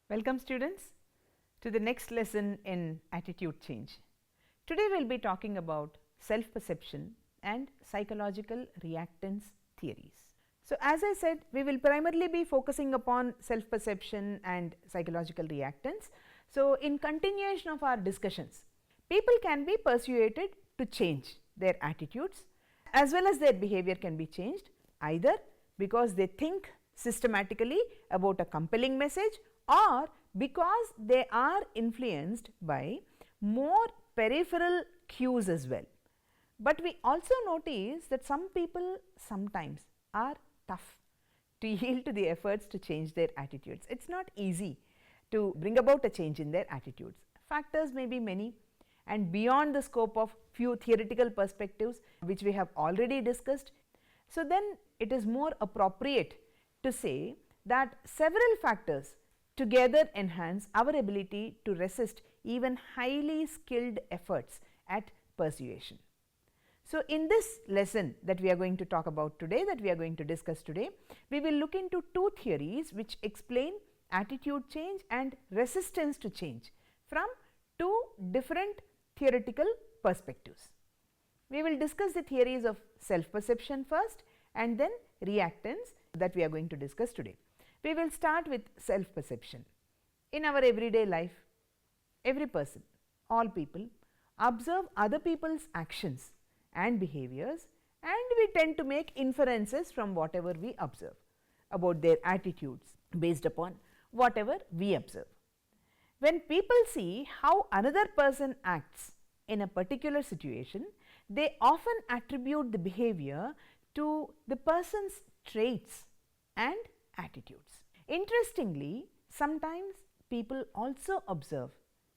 Welcome students to the next lesson in attitude change. Today we will be talking about self-perception and psychological reactance theories. So as I said, we will primarily be focusing upon self-perception and psychological reactance. So in continuation of our discussions, people can be persuaded to change their attitudes as well as their behavior can be changed either because they think systematically about a compelling message or because they are influenced by more peripheral cues as well. But we also notice that some people sometimes are tough to yield to the efforts to change their attitudes. It is not easy to bring about a change in their attitudes. Factors may be many and beyond the scope of few theoretical perspectives which we have already discussed. So then it is more appropriate to say that several factors together enhance our ability to resist even highly skilled efforts at persuasion. So in this lesson that we are going to talk about today, that we are going to discuss today, we will look into two theories which explain attitude change and resistance to change from two different theoretical perspectives. We will discuss the theories of self-perception first and then reactance that we are going to discuss today. We will start with self-perception. In our everyday life, every person, all people observe other people's actions and behaviors and we tend to make inferences from whatever we observe about their attitudes based upon whatever we observe. When people see how another person acts in a particular situation, they often attribute the behavior to the person's traits and attitudes. Interestingly, sometimes people also observe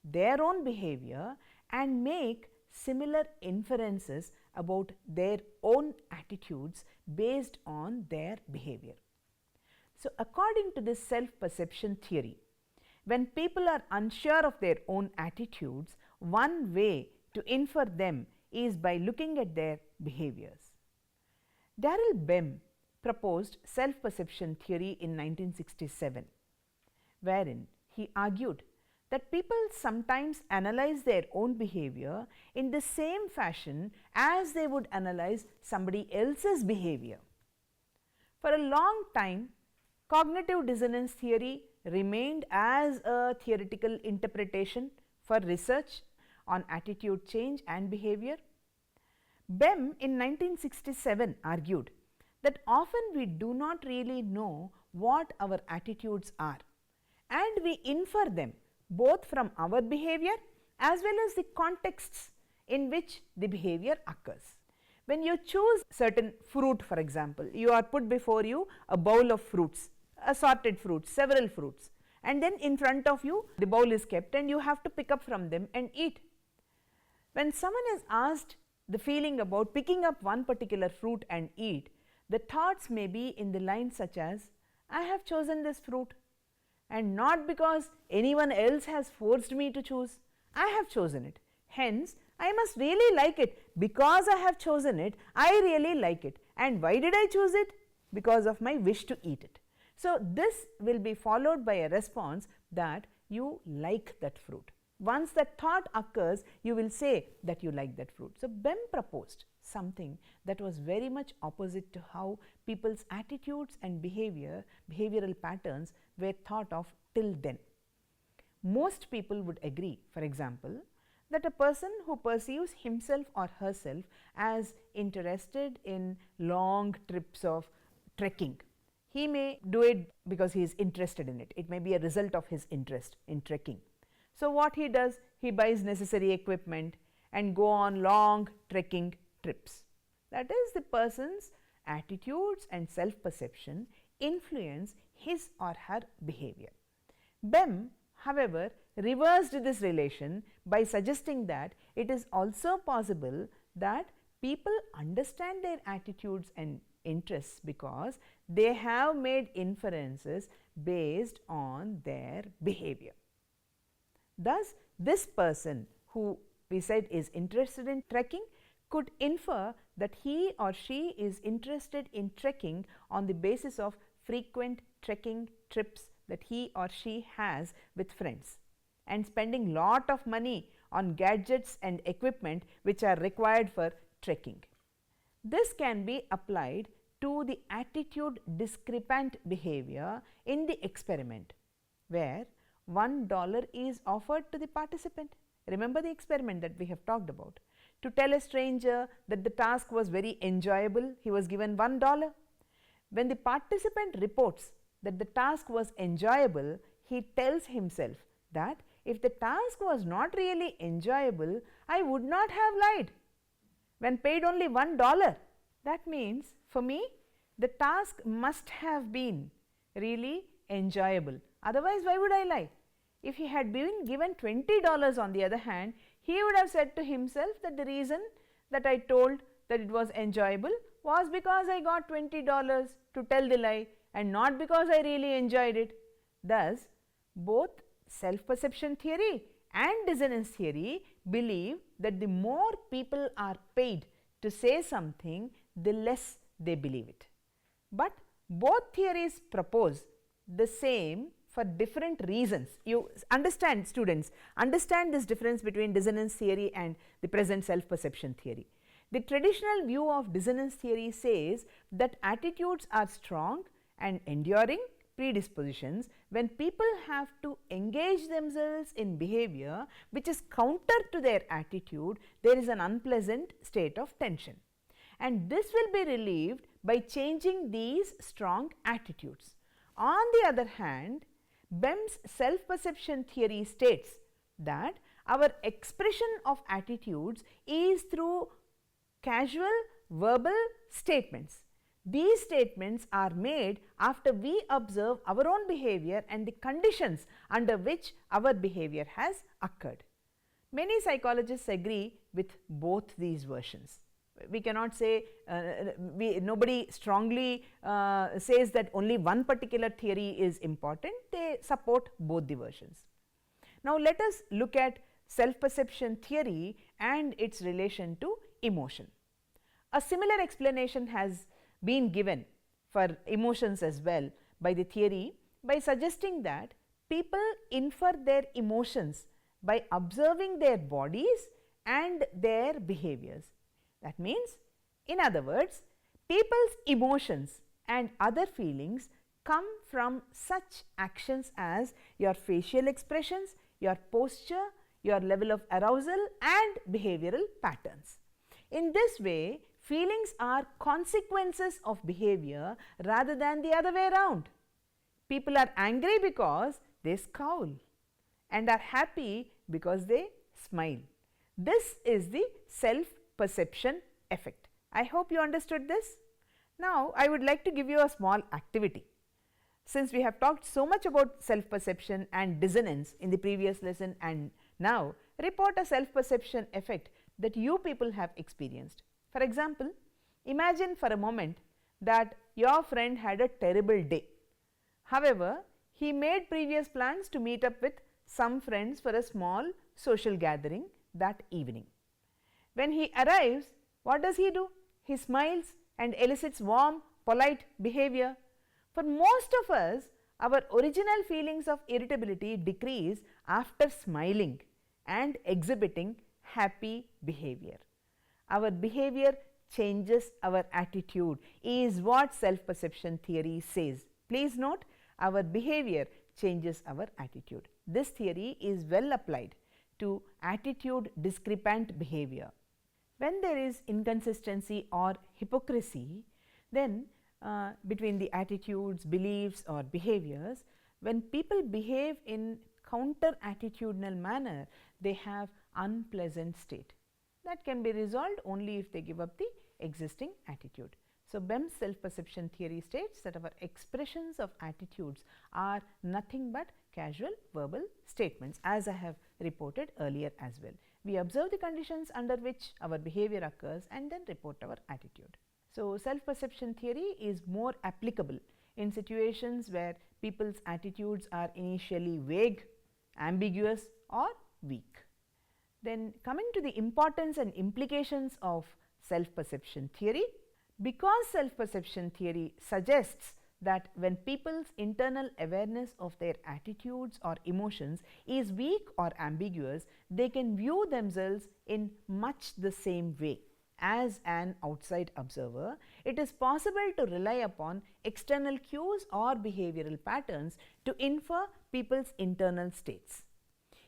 their own behavior and make similar inferences about their own attitudes based on their behavior. So according to this self-perception theory, when people are unsure of their own attitudes, one way to infer them is by looking at their behaviors. Darrell Bem proposed self-perception theory in 1967, wherein he argued that people sometimes analyze their own behavior in the same fashion as they would analyze somebody else's behavior. For a long time, cognitive dissonance theory remained as a theoretical interpretation for research on attitude change and behavior. Bem in 1967 argued that often we do not really know what our attitudes are and we infer them both from our behavior as well as the contexts in which the behavior occurs. When you choose certain fruit, for example, you are put before you a bowl of fruits, assorted fruits, several fruits, and then in front of you the bowl is kept and you have to pick up from them and eat. When someone is asked the feeling about picking up one particular fruit and eat, the thoughts may be in the lines such as, I have chosen this fruit and not because anyone else has forced me to choose, I have chosen it. Hence, I must really like it. Because I have chosen it, I really like it. And why did I choose it? Because of my wish to eat it. So this will be followed by a response that you like that fruit. Once that thought occurs, you will say that you like that fruit. So Bem proposed something that was very much opposite to how people's attitudes and behavioral patterns were thought of till then. Most people would agree, for example, that a person who perceives himself or herself as interested in long trips of trekking, he may do it because he is interested in it. It may be a result of his interest in trekking. So what he does, he buys necessary equipment and go on long trekking trips. That is, the person's attitudes and self-perception influence his or her behavior. Bem, however, reversed this relation by suggesting that it is also possible that people understand their attitudes and interests because they have made inferences based on their behavior. Thus, this person who we said is interested in trekking could infer that he or she is interested in trekking on the basis of frequent trekking trips that he or she has with friends and spending lot of money on gadgets and equipment which are required for trekking. This can be applied to the attitude discrepant behavior in the experiment, where $1 is offered to the participant. Remember the experiment that we have talked about. To tell a stranger that the task was very enjoyable, he was given $1. When the participant reports that the task was enjoyable, he tells himself that if the task was not really enjoyable, I would not have lied when paid only $1. That means for me, the task must have been really enjoyable. Otherwise, why would I lie? If he had been given $20 on the other hand, he would have said to himself that the reason that I told that it was enjoyable was because I got $20 to tell the lie and not because I really enjoyed it. Thus, both self-perception theory and dissonance theory believe that the more people are paid to say something, the less they believe it. But both theories propose the same for different reasons. You understand, students, understand this difference between dissonance theory and the present self-perception theory. The traditional view of dissonance theory says that attitudes are strong and enduring predispositions when people have to engage themselves in behavior which is counter to their attitude. There is an unpleasant state of tension, and this will be relieved by changing these strong attitudes. On the other hand, Bem's self-perception theory states that our expression of attitudes is through casual verbal statements. These statements are made after we observe our own behavior and the conditions under which our behavior has occurred. Many psychologists agree with both these versions. We cannot say, nobody strongly says that only one particular theory is important. They support both the versions. Now, let us look at self-perception theory and its relation to emotion. A similar explanation has been given for emotions as well by the theory by suggesting that people infer their emotions by observing their bodies and their behaviors. That means, in other words, people's emotions and other feelings come from such actions as your facial expressions, your posture, your level of arousal and behavioral patterns. In this way, feelings are consequences of behavior rather than the other way around. People are angry because they scowl and are happy because they smile. This is the self-perception effect. I hope you understood this. Now, I would like to give you a small activity. Since we have talked so much about self-perception and dissonance in the previous lesson, and now report a self-perception effect that you people have experienced. For example, imagine for a moment that your friend had a terrible day. However, he made previous plans to meet up with some friends for a small social gathering that evening. When he arrives, what does he do? He smiles and elicits warm, polite behavior. For most of us, our original feelings of irritability decrease after smiling and exhibiting happy behavior. Our behavior changes our attitude is what self-perception theory says. Please note, our behavior changes our attitude. This theory is well applied to attitude discrepant behavior. When there is inconsistency or hypocrisy, then between the attitudes, beliefs or behaviors, when people behave in counter-attitudinal manner, they have unpleasant state. That can be resolved only if they give up the existing attitude. So, Bem's self-perception theory states that our expressions of attitudes are nothing but casual verbal statements, as I have reported earlier as well. We observe the conditions under which our behavior occurs and then report our attitude. So, self-perception theory is more applicable in situations where people's attitudes are initially vague, ambiguous or weak. Then coming to the importance and implications of self-perception theory, because self-perception theory suggests that when people's internal awareness of their attitudes or emotions is weak or ambiguous, they can view themselves in much the same way. As an outside observer, it is possible to rely upon external cues or behavioral patterns to infer people's internal states.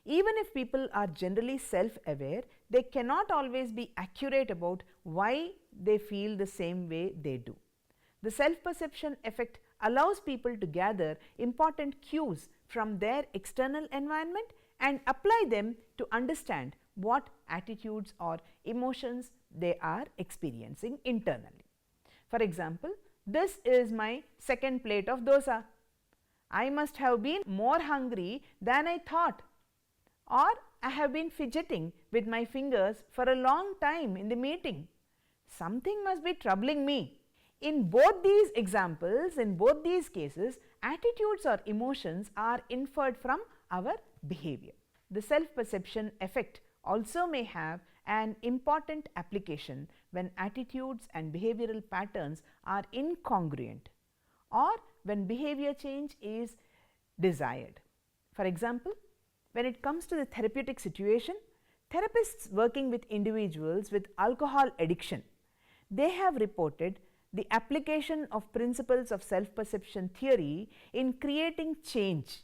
Even if people are generally self-aware, they cannot always be accurate about why they feel the same way they do. The self-perception effect allows people to gather important cues from their external environment and apply them to understand what attitudes or emotions they are experiencing internally. For example, this is my second plate of dosa. I must have been more hungry than I thought, or I have been fidgeting with my fingers for a long time in the meeting. Something must be troubling me. In both these examples, in both these cases, attitudes or emotions are inferred from our behavior. The self-perception effect also may have an important application when attitudes and behavioral patterns are incongruent or when behavior change is desired. For example, when it comes to the therapeutic situation, therapists working with individuals with alcohol addiction, they have reported the application of principles of self-perception theory in creating change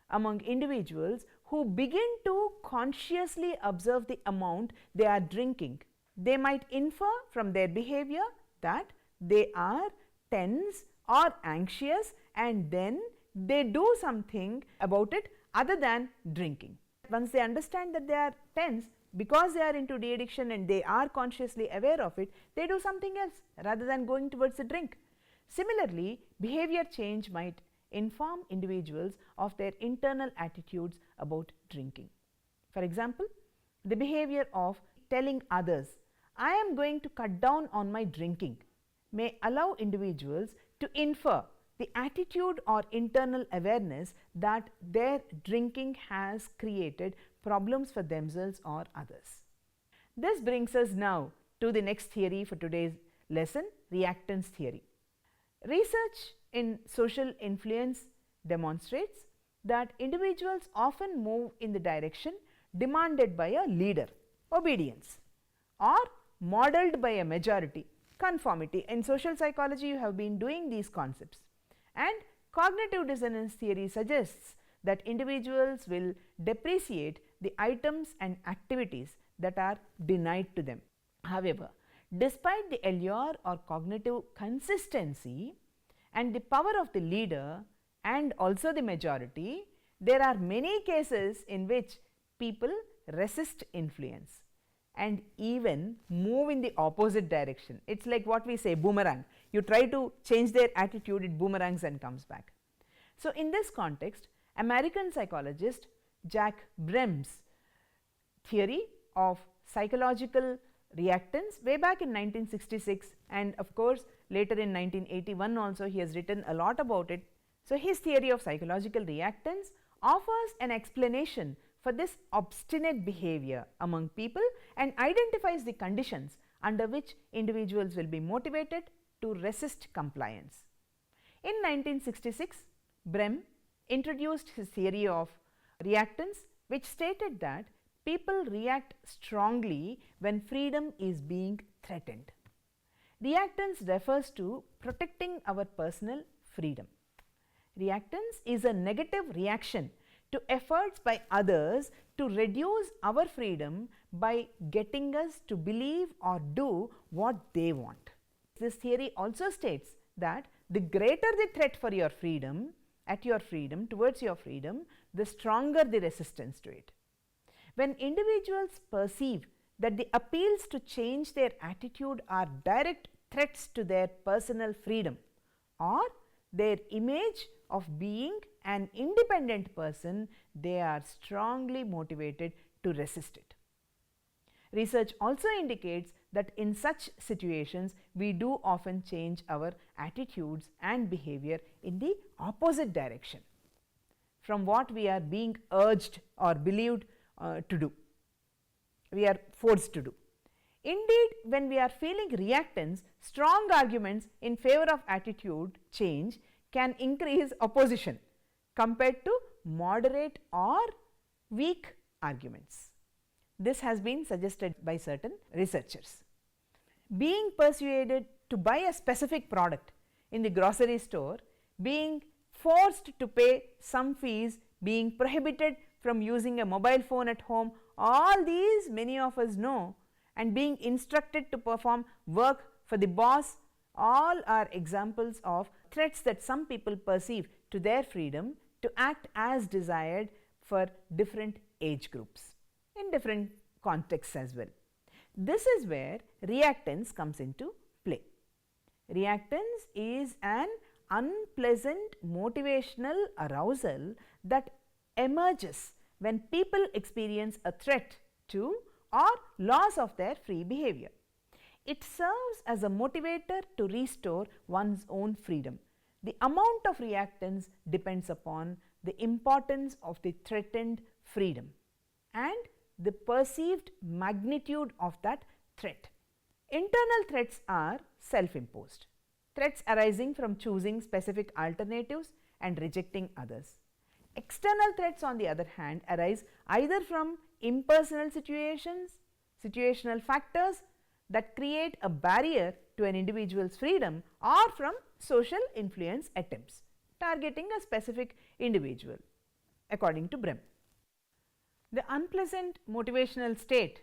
among individuals who begin to consciously observe the amount they are drinking. They might infer from their behavior that they are tense or anxious, and then they do something about it other than drinking. Once they understand that they are tense because they are into de-addiction and they are consciously aware of it, they do something else rather than going towards the drink. Similarly, behavior change might inform individuals of their internal attitudes about drinking. For example, the behavior of telling others, "I am going to cut down on my drinking," may allow individuals to infer the attitude or internal awareness that their drinking has created problems for themselves or others. This brings us now to the next theory for today's lesson, reactance theory. Research in social influence demonstrates that individuals often move in the direction demanded by a leader, obedience, or modeled by a majority, conformity. In social psychology, you have been doing these concepts. And cognitive dissonance theory suggests that individuals will depreciate the items and activities that are denied to them. However, despite the allure or cognitive consistency and the power of the leader and also the majority, there are many cases in which people resist influence and even move in the opposite direction. It's like what we say, boomerang. You try to change their attitude, it boomerangs and comes back. So, in this context, American psychologist Jack Brem's theory of psychological reactance way back in 1966, and of course later in 1981 also he has written a lot about it. So, his theory of psychological reactance offers an explanation for this obstinate behavior among people and identifies the conditions under which individuals will be motivated to resist compliance. In 1966, Brem introduced his theory of reactance, which stated that people react strongly when freedom is being threatened. Reactance refers to protecting our personal freedom. Reactance is a negative reaction to efforts by others to reduce our freedom by getting us to believe or do what they want. This theory also states that the greater the threat for your freedom, towards your freedom, the stronger the resistance to it. When individuals perceive that the appeals to change their attitude are direct threats to their personal freedom or their image of being an independent person, they are strongly motivated to resist it. Research also indicates that in such situations, we do often change our attitudes and behavior in the opposite direction from what we are being urged or believed to do, we are forced to do. Indeed, when we are feeling reactance, strong arguments in favor of attitude change can increase opposition compared to moderate or weak arguments. This has been suggested by certain researchers. Being persuaded to buy a specific product in the grocery store, being forced to pay some fees, being prohibited from using a mobile phone at home, all these many of us know, and being instructed to perform work for the boss, all are examples of threats that some people perceive to their freedom to act as desired for different age groups in different contexts as well. This is where reactance comes into play. Reactance is an unpleasant motivational arousal that emerges when people experience a threat to or loss of their free behavior. It serves as a motivator to restore one's own freedom. The amount of reactance depends upon the importance of the threatened freedom and the perceived magnitude of that threat. Internal threats are self-imposed, threats arising from choosing specific alternatives and rejecting others. External threats, on the other hand, arise either from impersonal situations, situational factors that create a barrier to an individual's freedom, or from social influence attempts targeting a specific individual, according to Brehm. The unpleasant motivational state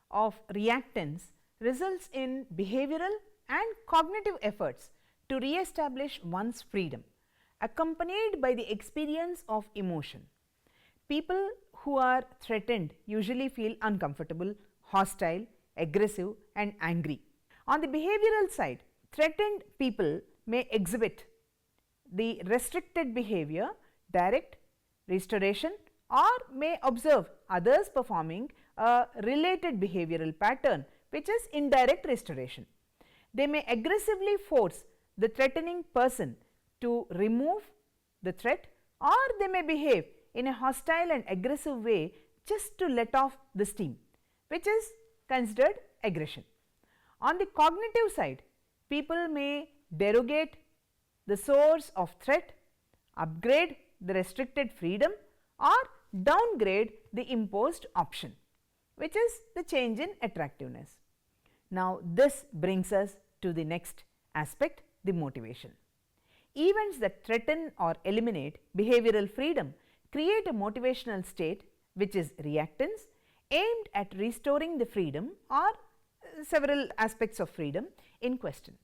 of reactance results in behavioral and cognitive efforts to re-establish one's freedom, accompanied by the experience of emotion. People who are threatened usually feel uncomfortable, hostile, aggressive and angry. On the behavioral side, threatened people may exhibit the restricted behavior, direct, restoration, or may observe others performing a related behavioral pattern, which is indirect restoration. They may aggressively force the threatening person to remove the threat, or they may behave in a hostile and aggressive way just to let off the steam, which is considered aggression. On the cognitive side, people may derogate the source of threat, upgrade the restricted freedom, or downgrade the imposed option, which is the change in attractiveness. Now, this brings us to the next aspect, the motivation. Events that threaten or eliminate behavioral freedom create a motivational state, which is reactance, aimed at restoring the freedom or several aspects of freedom in question.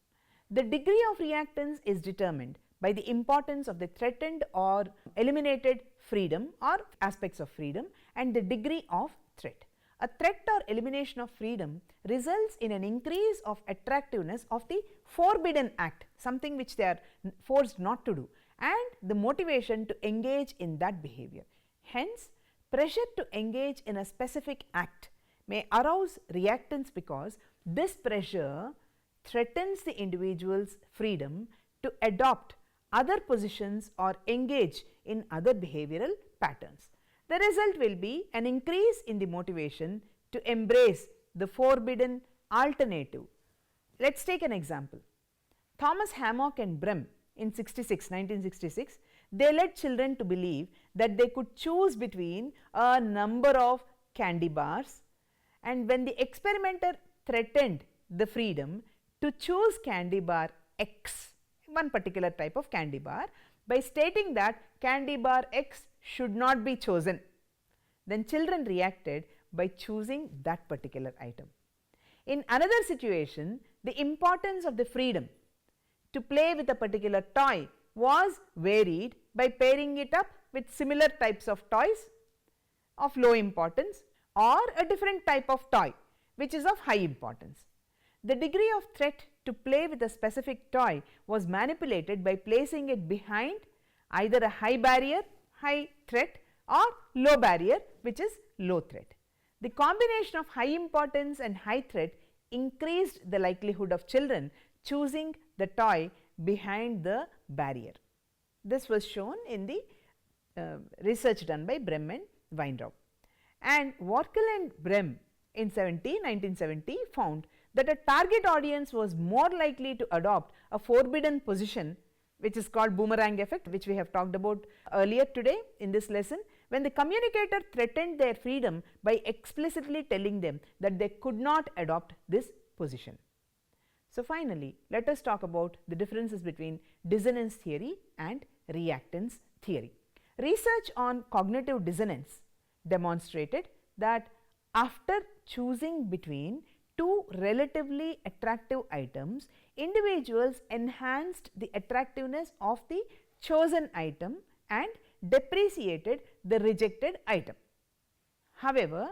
The degree of reactance is determined by the importance of the threatened or eliminated freedom or aspects of freedom and the degree of threat. A threat or elimination of freedom results in an increase of attractiveness of the forbidden act, something which they are forced not to do, and the motivation to engage in that behavior. Hence, pressure to engage in a specific act may arouse reactance because this pressure threatens the individual's freedom to adopt other positions or engage in other behavioral patterns. The result will be an increase in the motivation to embrace the forbidden alternative. Let us take an example. Thomas Hammock and Brehm in 1966, they led children to believe that they could choose between a number of candy bars, and when the experimenter threatened the freedom to choose candy bar X, one particular type of candy bar, by stating that candy bar X should not be chosen, then children reacted by choosing that particular item. In another situation, the importance of the freedom to play with a particular toy was varied by pairing it up with similar types of toys of low importance or a different type of toy which is of high importance. The degree of threat to play with a specific toy was manipulated by placing it behind either a high barrier, high threat, or low barrier, which is low threat. The combination of high importance and high threat increased the likelihood of children choosing the toy behind the barrier. This was shown in the research done by Brehm and Weintraub. And Workel and Brehm in 1970 found that a target audience was more likely to adopt a forbidden position which is called boomerang effect, which we have talked about earlier today in this lesson, when the communicator threatened their freedom by explicitly telling them that they could not adopt this position. So finally, let us talk about the differences between dissonance theory and reactance theory. Research on cognitive dissonance demonstrated that after choosing between two relatively attractive items, individuals enhanced the attractiveness of the chosen item and depreciated the rejected item. However,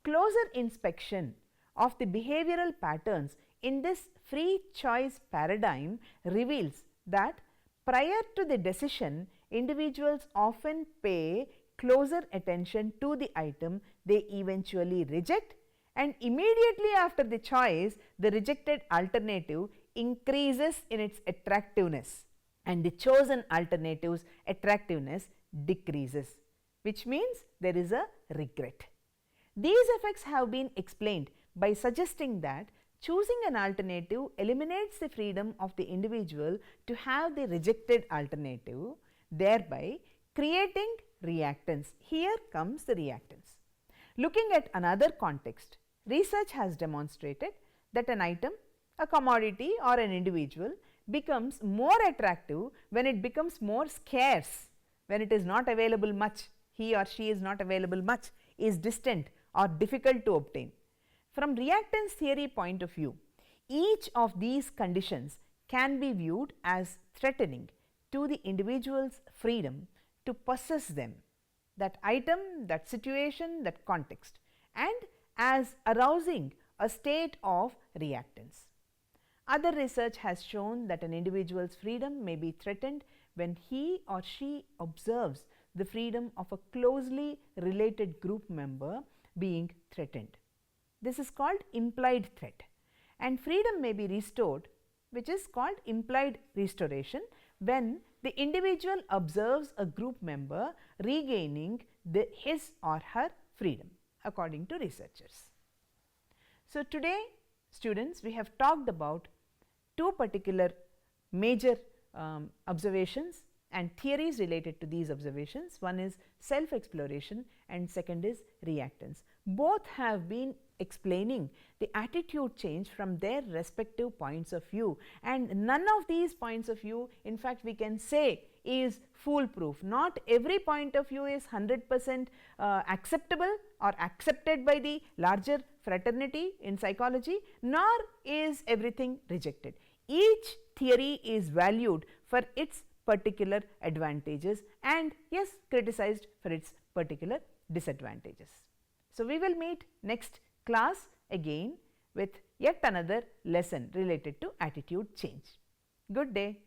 closer inspection of the behavioral patterns in this free choice paradigm reveals that prior to the decision, individuals often pay closer attention to the item they eventually reject, and immediately after the choice, the rejected alternative increases in its attractiveness and the chosen alternative's attractiveness decreases, which means there is a regret. These effects have been explained by suggesting that choosing an alternative eliminates the freedom of the individual to have the rejected alternative, thereby creating reactance. Here comes the reactance. Looking at another context, research has demonstrated that an item, a commodity or an individual becomes more attractive when it becomes more scarce, when it is not available much, he or she is not available much, is distant or difficult to obtain. From reactance theory point of view, each of these conditions can be viewed as threatening to the individual's freedom to possess them, that item, that situation, that context, and as arousing a state of reactance. Other research has shown that an individual's freedom may be threatened when he or she observes the freedom of a closely related group member being threatened. This is called implied threat, and freedom may be restored, which is called implied restoration, when the individual observes a group member regaining his or her freedom, according to researchers. So today, students, we have talked about two particular major observations and theories related to these observations. One is self-exploration and second is reactance. Both have been explaining the attitude change from their respective points of view, and none of these points of view, in fact, we can say is foolproof. Not every point of view is 100% acceptable or accepted by the larger fraternity in psychology, nor is everything rejected. Each theory is valued for its particular advantages and yes, criticized for its particular disadvantages. So we will meet next class again with yet another lesson related to attitude change. Good day.